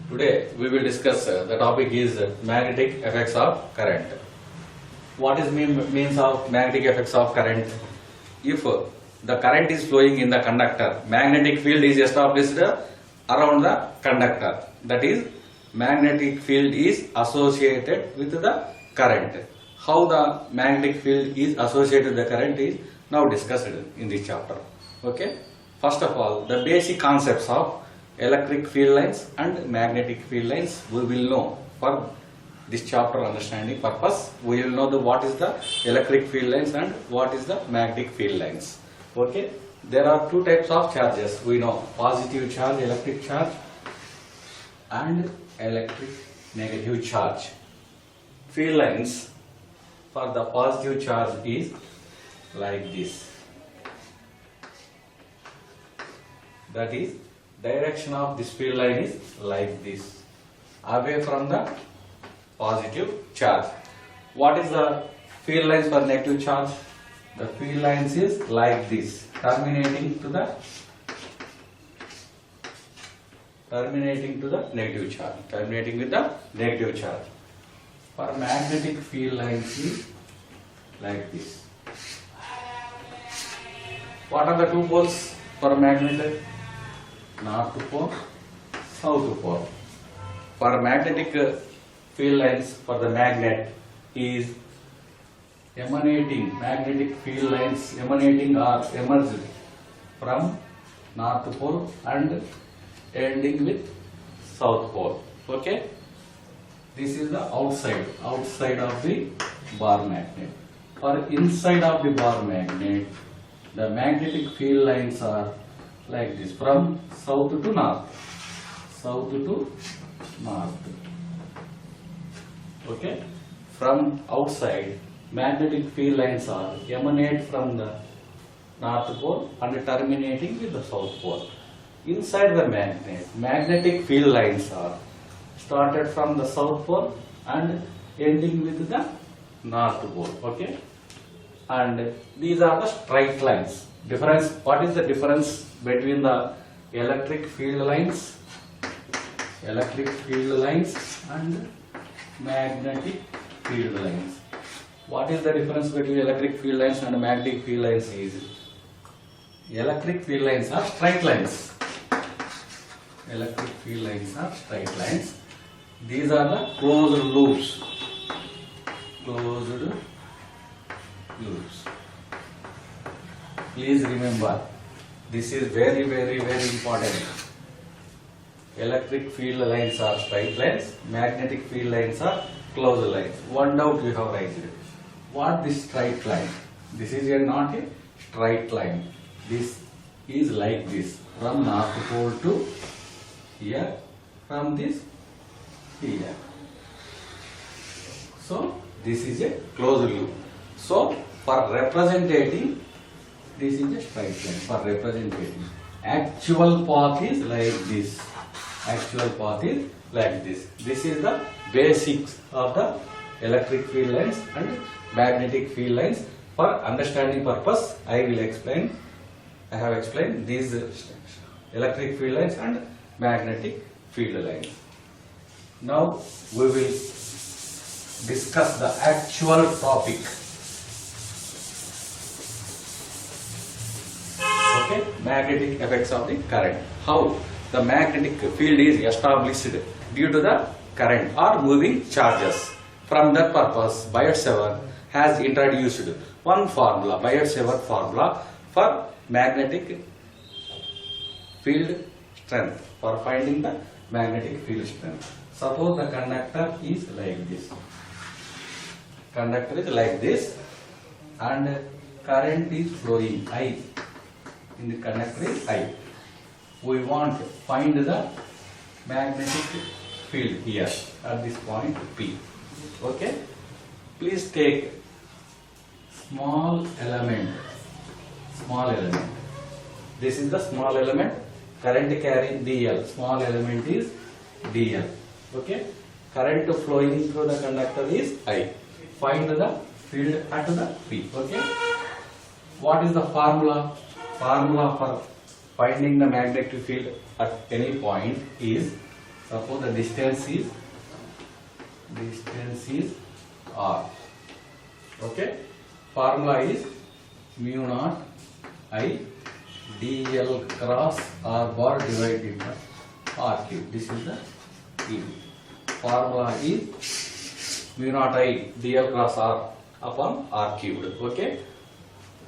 Today we will discuss the topic is magnetic effects of current. What is means of magnetic effects of current? If the current is flowing in the conductor, magnetic field is established around the conductor. That is, magnetic field is associated with the current. How the magnetic field is associated with the current is now discussed in this chapter. Okay. First of all, the basic concepts of electric field lines and magnetic field lines we will know for this chapter understanding purpose. We will know what is the electric field lines and what is the magnetic field lines. Okay. There are two types of charges. We know positive charge, electric charge, and electric negative charge. Field lines for the positive charge is like this. That is, direction of this field line is like this, away from the positive charge. What is the field lines for negative charge? The field lines is like this, terminating to the negative charge, terminating with the negative charge. For magnetic field lines is like this. What are the two poles for magnet? North pole, south pole. For magnetic field lines for the magnet is magnetic field lines emanating or emerged from north pole and ending with south pole. Okay. This is the outside of the bar magnet. For inside of the bar magnet, the magnetic field lines are like this, from south to north, okay. From outside, magnetic field lines are emanate from the north pole and terminating with the south pole. Inside the magnet, magnetic field lines are started from the south pole and ending with the north pole, okay. And these are the straight lines. Difference. What is the difference between the electric field lines and magnetic field lines? What is the difference between electric field lines and magnetic field lines? Is electric field lines are straight lines. Electric field lines are straight lines. These are the closed loops. Please remember, this is very important. Electric field lines are straight lines, magnetic field lines are closed lines. One doubt you have raised. What this straight line? This is not a straight line. This is like this, from north pole to here, from this here. So this is a closed loop. So for representing, this is a straight line for representing. Actual path is like this. This is the basics of the electric field lines and magnetic field lines. For understanding purpose, I have explained these electric field lines and magnetic field lines. Now we will discuss the actual topic. Okay, magnetic effects of the current. How the magnetic field is established due to the current or moving charges. From that purpose, Biot-Savart has introduced one formula, Biot-Savart formula for magnetic field strength, for finding the magnetic field strength. Suppose the conductor is like this. And current is flowing I. In the conductor is I. We want to find the magnetic field here at this point P. Okay. Please take small element. This is the small element. Current carrying dl. Small element is dl. Okay. Current flowing through the conductor is I. Find the field at the P. Okay. What is the formula? Formula for finding the magnetic field at any point is Suppose the distance is r. Okay. Formula is mu naught I dl cross r bar divided by r cube. This is the EB. Formula is mu naught I dl cross r upon r cubed. Okay.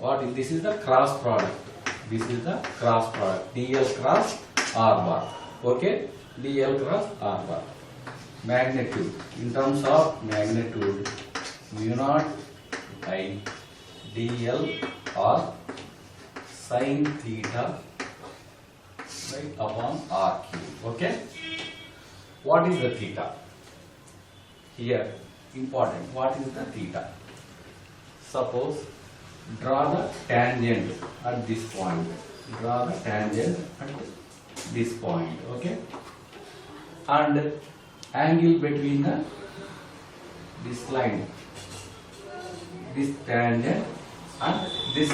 What is this? Is the cross product. This is the cross product. dl cross r bar. Okay. dl cross r bar. Magnitude. In terms of magnitude, mu naught I dl or sin theta right upon r cube. Okay. What is the theta? Here important. What is the theta? Suppose draw the tangent at this point. Draw the tangent at this point. Okay. And angle between this line, this tangent and this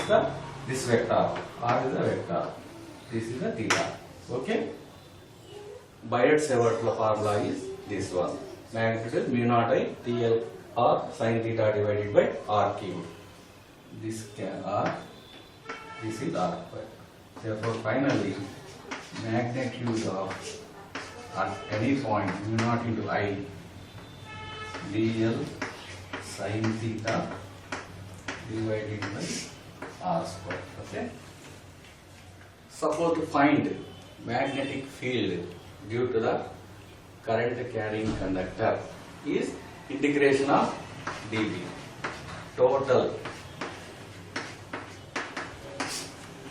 vector. R is the vector. This is the theta. Okay. Biot-Savart formula is this one. Magnitude mu naught I dl or sin theta divided by r cube. This r. This is r square. Therefore, finally, magnitude of at any point mu naught into I dl sin theta divided by r square. Okay. Suppose to find magnetic field due to the current carrying conductor is integration of dB.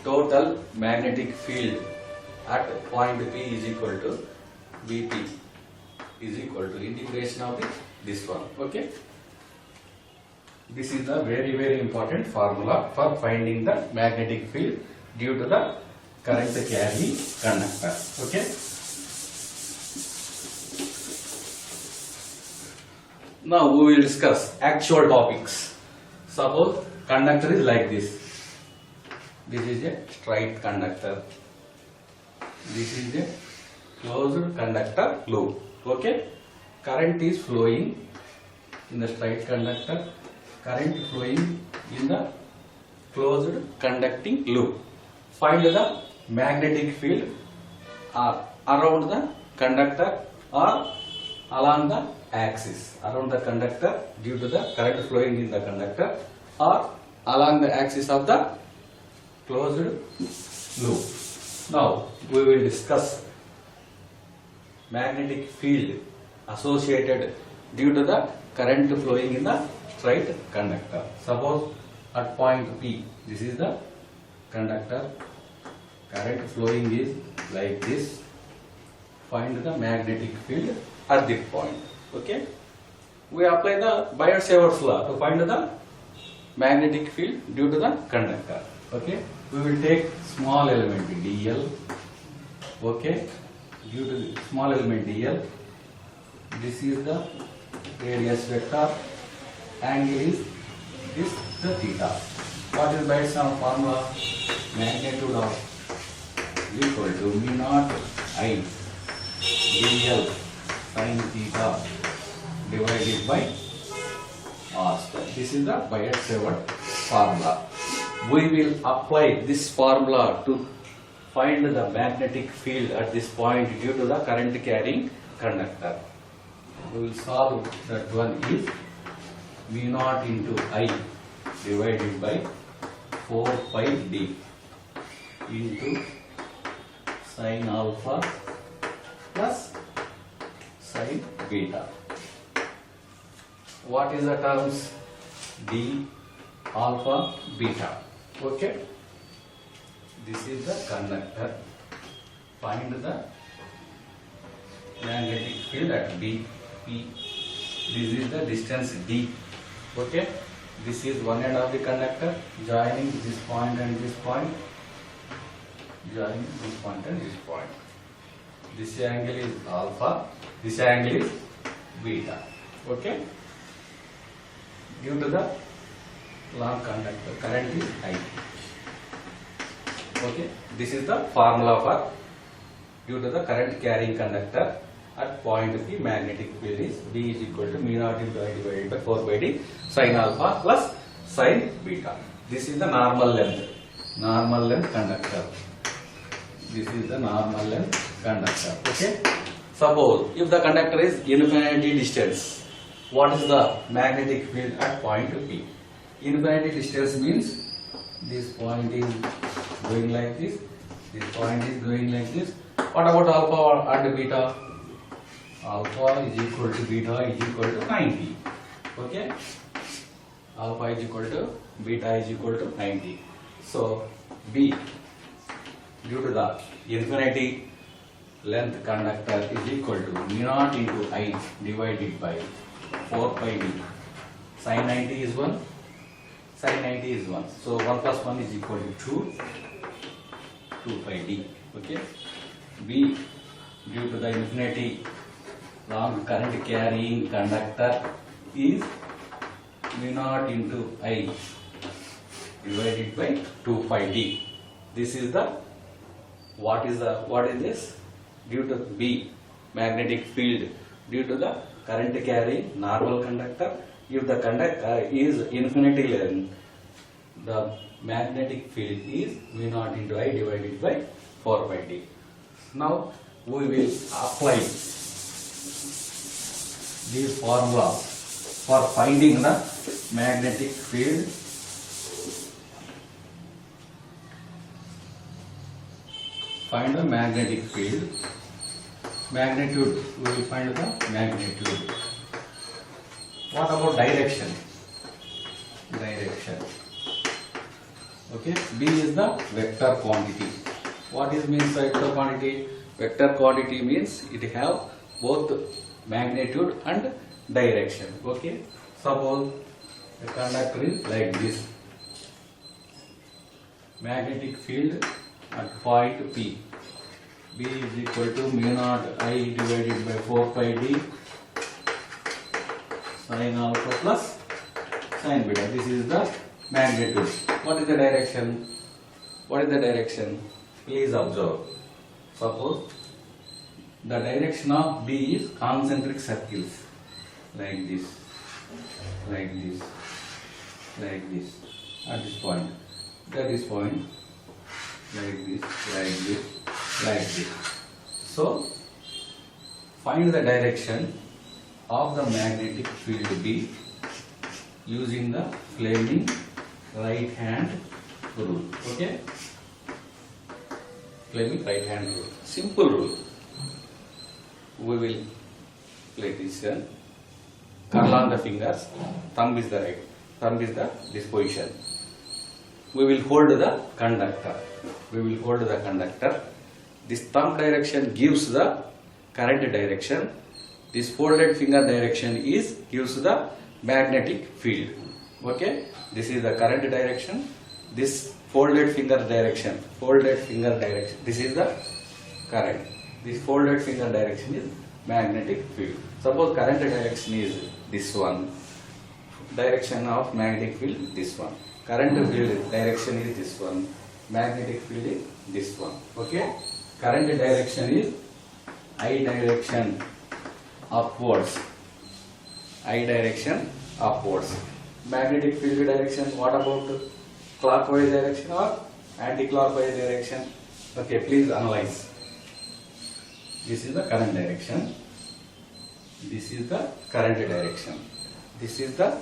Total magnetic field at point P is equal to Vp is equal to integration of this one. Okay. This is the very important formula for finding the magnetic field due to the current carrying conductor. Okay. Now we will discuss actual topics. Suppose conductor is like this. This is a straight conductor. This is a closed conductor loop. Okay. Current is flowing in the straight conductor. Current flowing in the closed conducting loop. Find the magnetic field around the conductor or along the axis. Around the conductor due to the current flowing in the conductor or along the axis of the closed loop. Now we will discuss magnetic field associated due to the current flowing in the straight conductor. Suppose at point P, this is the conductor, current flowing is like this. Find the magnetic field at this point. Okay. We apply the Biot-Savart's law to find the magnetic field due to the conductor. Okay. We will take small element dl. Okay. Due to the small element dl, this is the radius vector. Angle is this the theta. What is Biot-Savart formula? Magnitude of equal to mu naught I dl sin theta divided by r square. This is the Biot-Savart formula. We will apply this formula to find the magnetic field at this point due to the current carrying conductor. We will solve that one is mu naught into I divided by 4 pi d into sin alpha plus sin beta. What is the terms? D alpha beta. Okay. This is the conductor. Find the magnetic field at B. P. This is the distance D. Okay. This is one end of the conductor joining this point and this point. Joining this point and this point. This angle is alpha. This angle is beta. Okay. Due to the long conductor, current is I. Okay. This is the formula for due to the current carrying conductor. at point P, magnetic field is B is equal to mu naught into I divided by 4 by D sin alpha plus sin beta. This is the normal length conductor. This is the normal length conductor. Okay. Suppose if the conductor is infinity distance, what is the magnetic field at point P? Infinity distance means this point is going like this point is going like this. What about alpha and beta? Alpha is equal to beta is equal to 90. Okay. Alpha is equal to beta is equal to 90. So B, due to the infinity length conductor, is equal to mu naught into I divided by 4 pi D. Sin 90 is 1. Sin 90 is 1. So 1 plus 1 is equal to 2 pi D. Okay. B, due to the infinity long current carrying conductor, is mu naught into I divided by 2 pi D. This is the what is this? Due to B, magnetic field due to the current carrying normal conductor. If the conductor is infinity length, the magnetic field is mu naught into I divided by 4 pi D. Now we will apply this formula for finding the magnetic field. Find the magnetic field. Magnitude, we will find the magnitude. What about direction? Okay, B is the vector quantity. What is means vector quantity? Vector quantity means it have both magnitude and direction. Okay, suppose the conductor is like this. Magnetic field at point P. B is equal to mu naught I divided by 4 pi D sin alpha plus sin beta. This is the magnitude. What is the direction? Please observe. Suppose the direction of B is concentric circles like this at this point, like this. So find the direction of the magnetic field B using the Fleming right hand rule. Okay, Fleming right hand rule, simple rule. We will play this one. Curl on the fingers, thumb is the right, thumb is the this position. We will hold the conductor. This thumb direction gives the current direction. This folded finger direction gives the magnetic field. Okay, this is the current direction. This folded finger direction. This is the current. This folded finger direction is magnetic field. Suppose current direction is this one. Direction of magnetic field this one. Current field direction is this one. Magnetic field is this one. Okay. Current direction is I direction upwards. Magnetic field direction, what about clockwise direction or anti-clockwise direction? Okay, please analyze. This is the current direction. This is the current direction. This is the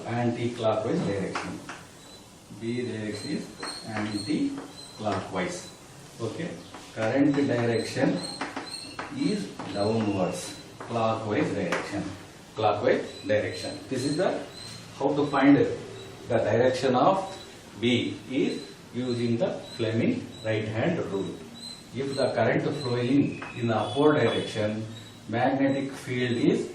anti-clockwise direction. B direction is anti-clockwise. Okay. Current direction is downwards. Clockwise direction. This is the how to find the direction of B is using the Fleming right hand rule. If the current flowing in the upward direction, magnetic field is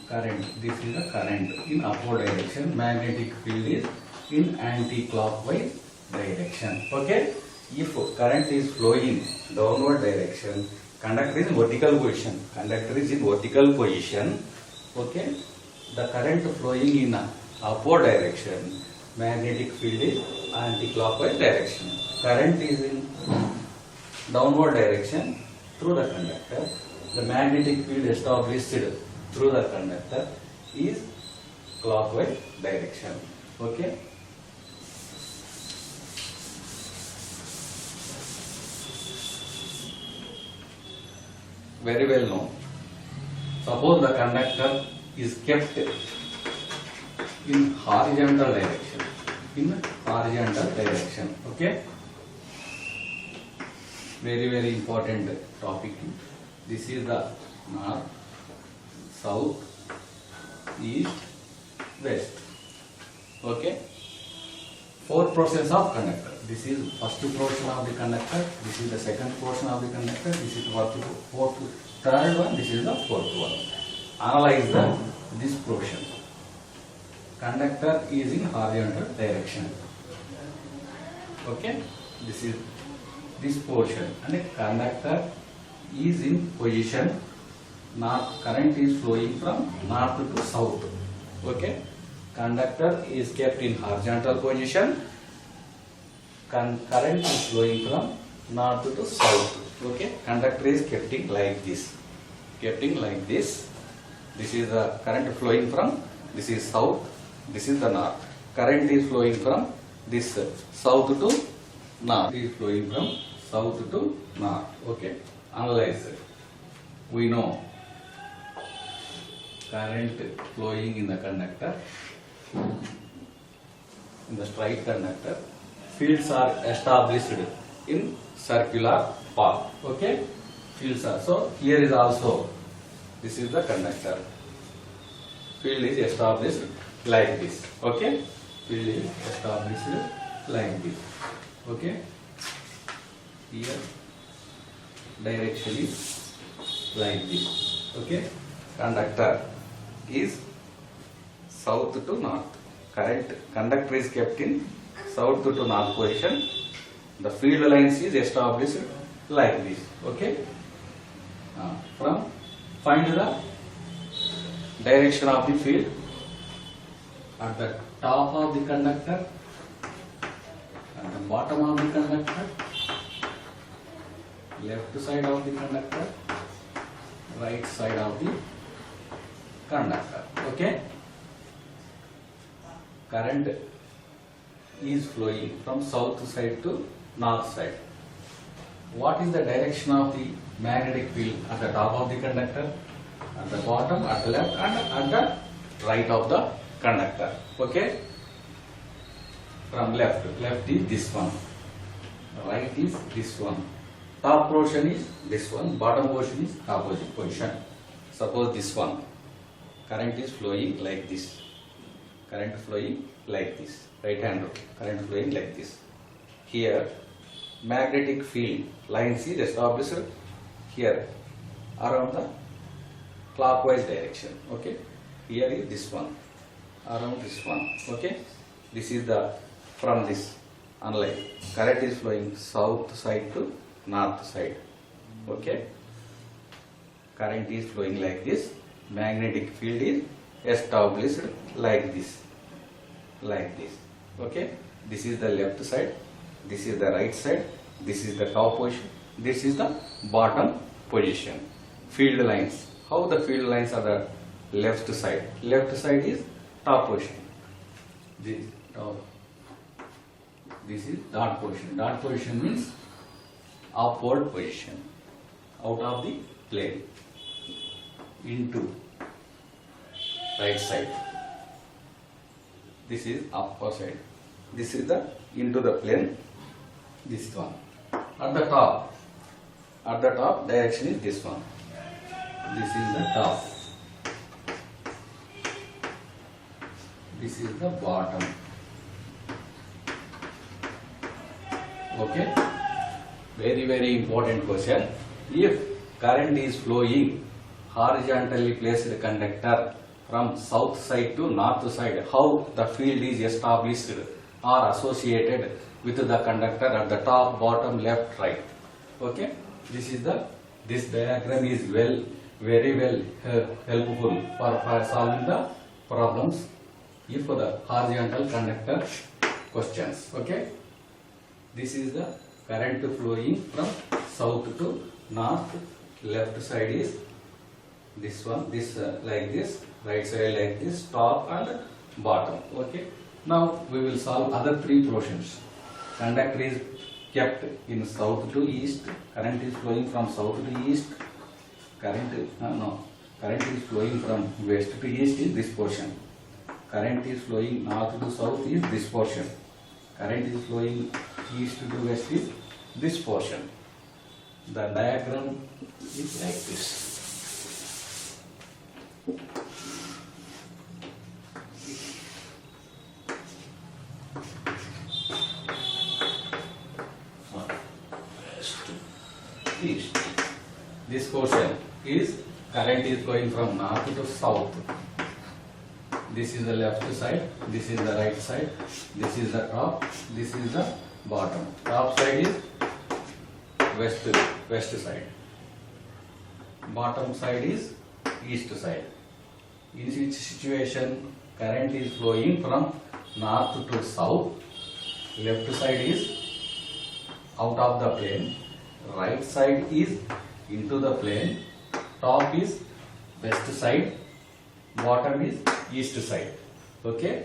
current. This is the current in upward direction. Magnetic field is in anti-clockwise direction. Okay. If current is flowing downward direction, conductor is in vertical position. Okay. The current flowing in upward direction, magnetic field is anti-clockwise direction. Current is in downward direction through the conductor. the magnetic field established through the conductor is clockwise direction. Okay. Very well known. Suppose the conductor is kept in horizontal direction. In horizontal direction. Okay. Very important topic. This is the north, south, east, west. Okay. Four portions of conductor. This is first portion of the conductor. This is the second portion of the conductor. This is the fourth, third one. This is the fourth one. Analyze this portion. Conductor is in horizontal direction. Okay. This is this portion, and a conductor is in position north. Current is flowing from north to south. Okay. Conductor is kept in horizontal position. Current is flowing from north to south. Okay. Conductor is kept in like this. Kept in like this. This is the current flowing from. This is south. This is the north. Current is flowing from this south to north. It is flowing from south to north. Okay. Analyze it. We know current flowing in the conductor, in the straight conductor, fields are established in circular path. Okay. Fields are. So here is also, this is the conductor. Field is established like this. Okay. Field is established like this. Okay. Here direction is like this. Okay. Conductor is south to north. Conductor is kept in south to north position. The field lines is established like this. Okay. Find the direction of the field at the top of the conductor, at the bottom of the conductor, left side of the conductor, right side of the conductor. Okay. Current is flowing from south side to north side. What is the direction of the magnetic field at the top of the conductor, at the bottom, at the left, and at the right of the conductor? Okay. From left is this one, right is this one, top portion is this one, bottom portion is opposite position. Suppose this one, current is flowing like this, current flowing like this, right hand rule, current flowing like this. Here magnetic field lines is established here around the clockwise direction. Okay. Here is this one, around this one. Okay. This is the, from this analyze, current is flowing south side to north side. Okay. Current is flowing like this. Magnetic field is established like this. Like this. Okay. This is the left side. This is the right side. This is the top position. This is the bottom position. Field lines. How the field lines are the left side? Left side is top position. This top. This is dot position. Dot position means upward position, out of the plane into right side. This is upper side. This is the into the plane. This one. At the top direction is this one. This is the top. This is the bottom. Okay. Very important question. If current is flowing horizontally placed conductor from south side to north side, how the field is established or associated with the conductor at the top, bottom, left, right? Okay. This diagram is very well helpful for solving the problems if the horizontal conductor questions. Okay. This is the current flowing from south to north. Left side is this one, this like this, right side like this, top and bottom. Okay. Now we will solve other three portions. Conductor is kept in south to east. Current is flowing from south to east. Current is flowing from west to east is this portion. Current is flowing north to south is this portion. Current is flowing east to west is this portion. The diagram is like this. East. This portion is current is going from north to south. This is the left side, this is the right side, this is the top, this is the bottom. Top side is west side. Bottom side is east side. In each situation, current is flowing from north to south. Left side is out of the plane. Right side is into the plane. Top is west side. Bottom is east side. Okay.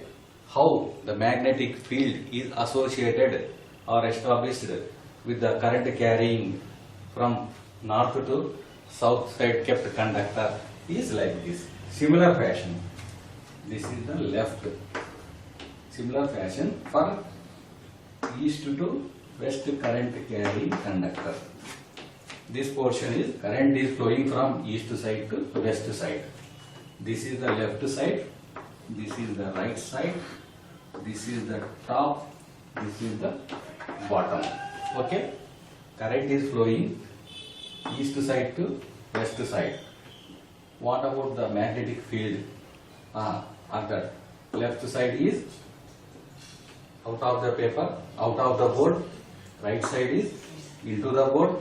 How the magnetic field is associated or established with the current carrying from north to south side kept conductor is like this. Similar fashion. This is the left. Similar fashion for east to west current carrying conductor. This portion is current is flowing from east side to west side. This is the left side. This is the right side. This is the top. This is the bottom. Okay. Current is flowing east side to west side. What about the magnetic field? On the left side is out of the paper, out of the board. Right side is into the board.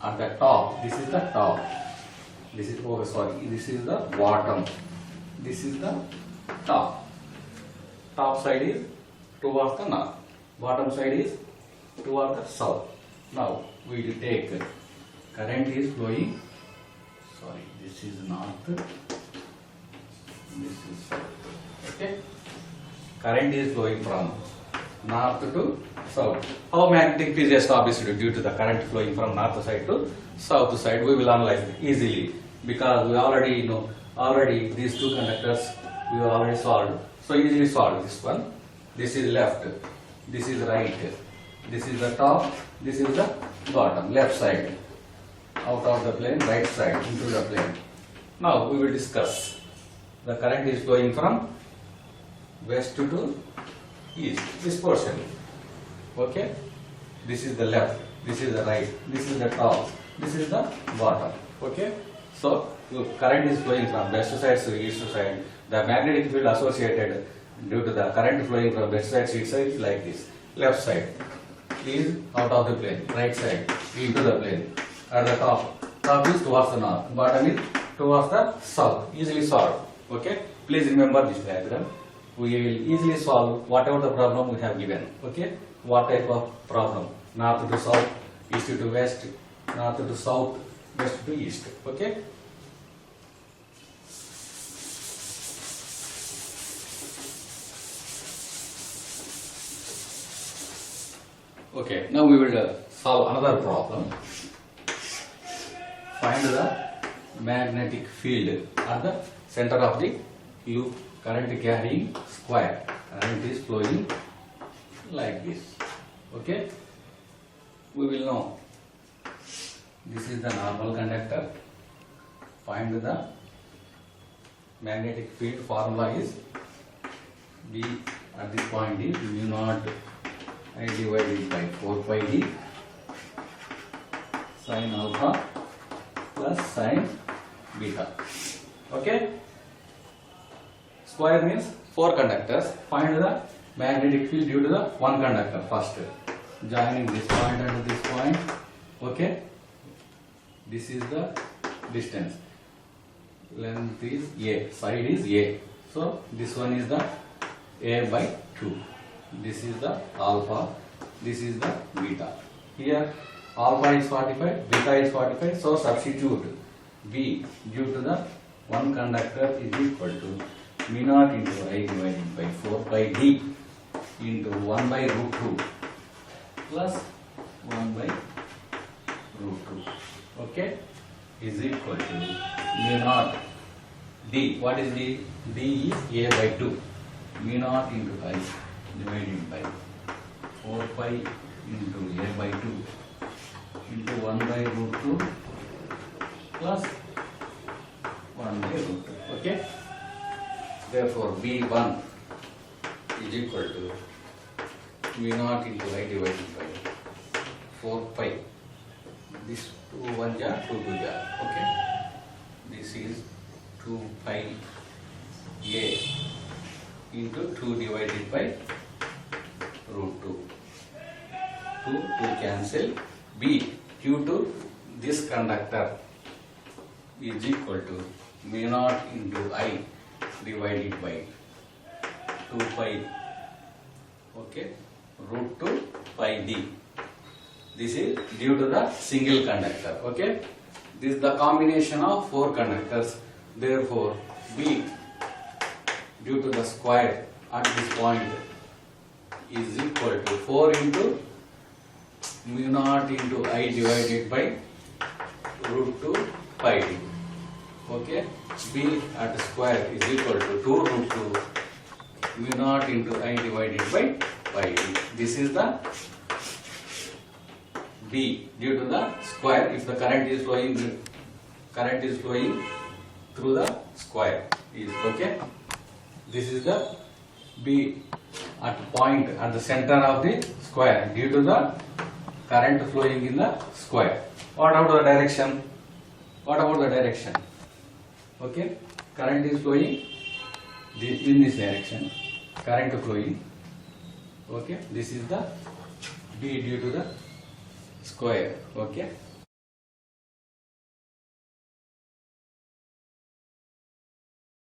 At the top, this is the top. This is this is the bottom. This is the top. Top side is towards the north. Bottom side is towards the south. Now we will take current is flowing. This is north. This is south. Okay. Current is flowing from north to south. How magnetic field is established due to the current flowing from north side to south side? We will analyze it easily because we already know these two conductors we have already solved. So easily solved this one. This is left. This is right. This is the top. This is the bottom. Left side. Out of the plane. Right side into the plane. Now we will discuss. The current is flowing from west to east. This portion. Okay. This is the left. This is the right. This is the top. This is the bottom. Okay. So current is flowing from west side to east side. The magnetic field associated due to the current flowing from west side to east side is like this. Left side is out of the plane. Right side into the plane. At the top. Top is towards the north. Bottom is towards the south. Easily solved. Okay. Please remember this diagram. We will easily solve whatever the problem we have given. Okay. What type of problem? North to south, east to west, north to south, west to east. Okay. Okay. Now we will solve another problem. Find the magnetic field at the center of the loop. Current carrying square. Current is flowing like this. Okay. We will know this is the normal conductor. Find the magnetic field. Formula is B at this point is mu naught I divided by 4 pi d sin alpha plus sin beta. Okay. Square means 4 conductors. Find the magnetic field due to the one conductor first. Joining this point and this point. Okay. This is the distance. Length is A. Side is A. So this one is the A by 2. This is the alpha. This is the beta. Here alpha is 45, beta is 45. So substitute B due to the one conductor is equal to mu naught into I divided by 4 pi D into 1 by root 2 plus 1 by root 2. Okay, is equal to mu naught D. What is D? D is A by 2. Mu naught into I divided by 4 pi into A by 2 into 1 by root 2 plus 1 by root 2. Okay. Therefore, B1 is equal to mu naught into I divided by 4 pi. This 2 1 jar, 2 2 jar. Okay. This is 2 pi A into 2 divided by root 2. 2 cancel. B due to this conductor is equal to mu naught into I divided by 2 pi, okay, root 2 pi D. This is due to the single conductor. Okay, this is the combination of 4 conductors. Therefore, B due to the square at this point is equal to 4 into mu naught into I divided by root 2 pi D. Okay, B at square is equal to 2 root 2 mu naught into I divided by pi D. This is the B due to the square. If the current is flowing through the square is okay. This is the B at point at the center of the square due to the current flowing in the square. What about the direction? What about the direction? Okay, current is flowing in this direction. Current flowing. Okay, this is the B due to the square. Okay.